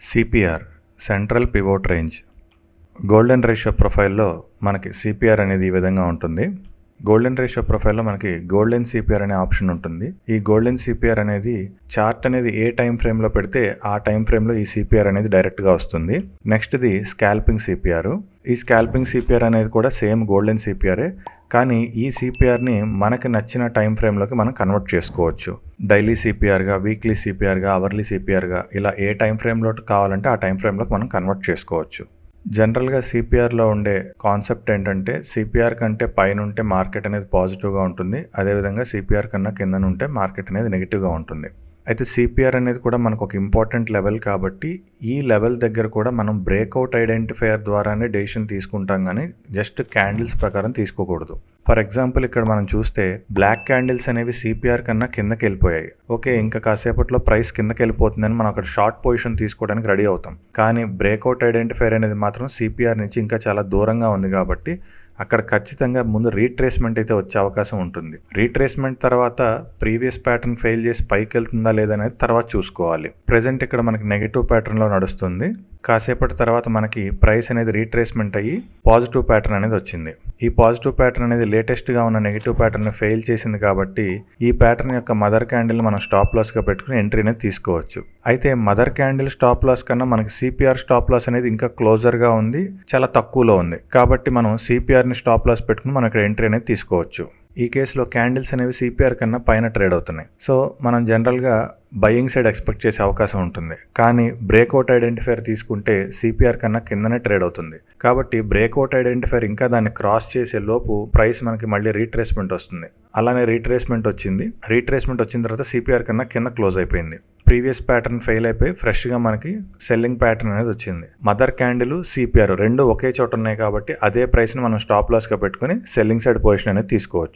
CPR central pivot range golden ratio ప్రొఫైల్లో మనకి CPR అనేది ఈ విధంగా ఉంటుంది. గోల్డెన్ రేషియో ప్రొఫైల్లో మనకి గోల్డెన్ సిపిఆర్ అనే ఆప్షన్ ఉంటుంది. ఈ గోల్డెన్ సిపిఆర్ అనేది చార్ట్ అనేది ఏ టైం ఫ్రేమ్లో పెడితే ఆ టైం ఫ్రేమ్లో ఈ సిపిఆర్ అనేది డైరెక్ట్గా వస్తుంది. నెక్స్ట్ది స్కాల్పింగ్ సిపిఆర్. ఈ స్కాల్పింగ్ సిపిఆర్ అనేది కూడా సేమ్ గోల్డెన్ సిపిఆరే, కానీ ఈ సిపిఆర్ని మనకి నచ్చిన టైం ఫ్రేమ్లోకి మనం కన్వర్ట్ చేసుకోవచ్చు. డైలీ సిపిఆర్గా, వీక్లీ సిపిఆర్గా, అవర్లీ సిపిఆర్గా ఇలా ఏ టైం ఫ్రేమ్లో కావాలంటే ఆ టైం ఫ్రేమ్లోకి మనం కన్వర్ట్ చేసుకోవచ్చు. జనరల్గా సిపిఆర్లో ఉండే కాన్సెప్ట్ ఏంటంటే సిపిఆర్ కంటే పైన ఉంటే మార్కెట్ అనేది పాజిటివ్గా ఉంటుంది, అదేవిధంగా సిపిఆర్ కన్నా కింద ఉంటే మార్కెట్ అనేది నెగిటివ్గా ఉంటుంది. అయితే సిపిఆర్ అనేది కూడా మనకు ఒక ఇంపార్టెంట్ లెవెల్ కాబట్టి ఈ లెవెల్ దగ్గర కూడా మనం బ్రేక్అవుట్ ఐడెంటిఫైయర్ ద్వారానే డెసిషన్ తీసుకుంటాం, కానీ జస్ట్ క్యాండిల్స్ ప్రకారం తీసుకోకూడదు. ఫర్ ఎగ్జాంపుల్ ఇక్కడ మనం చూస్తే బ్లాక్ క్యాండిల్స్ అనేవి సిపిఆర్ కన్నా కిందకి వెళ్ళిపోయాయి. ఓకే, ఇంకా కాసేపట్లో ప్రైస్ కిందకి వెళ్ళిపోతుందని మనం అక్కడ షార్ట్ పొజిషన్ తీసుకోవడానికి రెడీ అవుతాం. కానీ బ్రేక్అవుట్ ఐడెంటిఫైయర్ అనేది మాత్రం సిపిఆర్ నుంచి ఇంకా చాలా దూరంగా ఉంది కాబట్టి అక్కడ ఖచ్చితంగా ముందు రీట్రేస్మెంట్ అయితే వచ్చే అవకాశం ఉంటుంది. రీట్రేస్మెంట్ తర్వాత ప్రీవియస్ ప్యాటర్న్ ఫెయిల్ చేసి పైకి వెళ్తుందా లేదనేది తర్వాత చూసుకోవాలి. ప్రెజెంట్ ఇక్కడ మనకి నెగిటివ్ ప్యాటర్న్లో నడుస్తుంది. కాసేపటి తర్వాత మనకి ప్రైస్ అనేది రీట్రేస్మెంట్ అయ్యి పాజిటివ్ ప్యాటర్న్ అనేది వచ్చింది. ఈ పాజిటివ్ ప్యాటర్న్ అనేది లేటెస్ట్గా ఉన్న నెగిటివ్ ప్యాటర్న్ ఫెయిల్ చేసింది కాబట్టి ఈ ప్యాటర్న్ యొక్క మదర్ క్యాండిల్ మనం స్టాప్ లాస్గా పెట్టుకుని ఎంట్రీ అనేది తీసుకోవచ్చు. అయితే మదర్ క్యాండిల్ స్టాప్ లాస్ కన్నా మనకి సిపిఆర్ స్టాప్ లాస్ అనేది ఇంకా క్లోజర్గా ఉంది, చాలా తక్కువలో ఉంది. కాబట్టి మనం సిపిఆర్ని స్టాప్ లాస్ పెట్టుకుని మనం ఇక్కడ ఎంట్రీ అనేది తీసుకోవచ్చు. ఈ కేసులో క్యాండిల్స్ అనేవి సిపిఆర్ కన్నా పైన ట్రేడ్ అవుతున్నాయి. సో మనం జనరల్గా బయింగ్ సైడ్ ఎక్స్పెక్ట్ చేసే అవకాశం ఉంటుంది, కానీ బ్రేక్అవుట్ ఐడెంటిఫైర్ తీసుకుంటే సిపిఆర్ కన్నా కిందనే ట్రేడ్ అవుతుంది. కాబట్టి బ్రేక్అవుట్ ఐడెంటిఫైర్ ఇంకా దాన్ని క్రాస్ చేసే లోపు ప్రైస్ మనకి మళ్ళీ రీట్రేస్మెంట్ వస్తుంది. అలానే రీట్రేస్మెంట్ వచ్చిన తర్వాత సిపిఆర్ కన్నా కింద క్లోజ్ అయిపోయింది. ప్రీవియస్ ప్యాటర్న్ ఫెయిల్ అయిపోయి ఫ్రెష్గా మనకి సెల్లింగ్ ప్యాటర్న్ అనేది వచ్చింది. మదర్ క్యాండిల్ సిపిఆర్ రెండు ఒకే చోట ఉన్నాయి కాబట్టి అదే ప్రైస్ని మనం స్టాప్ లాస్గా పెట్టుకుని సెల్లింగ్ సైడ్ పొజిషన్ అనేది తీసుకోవచ్చు.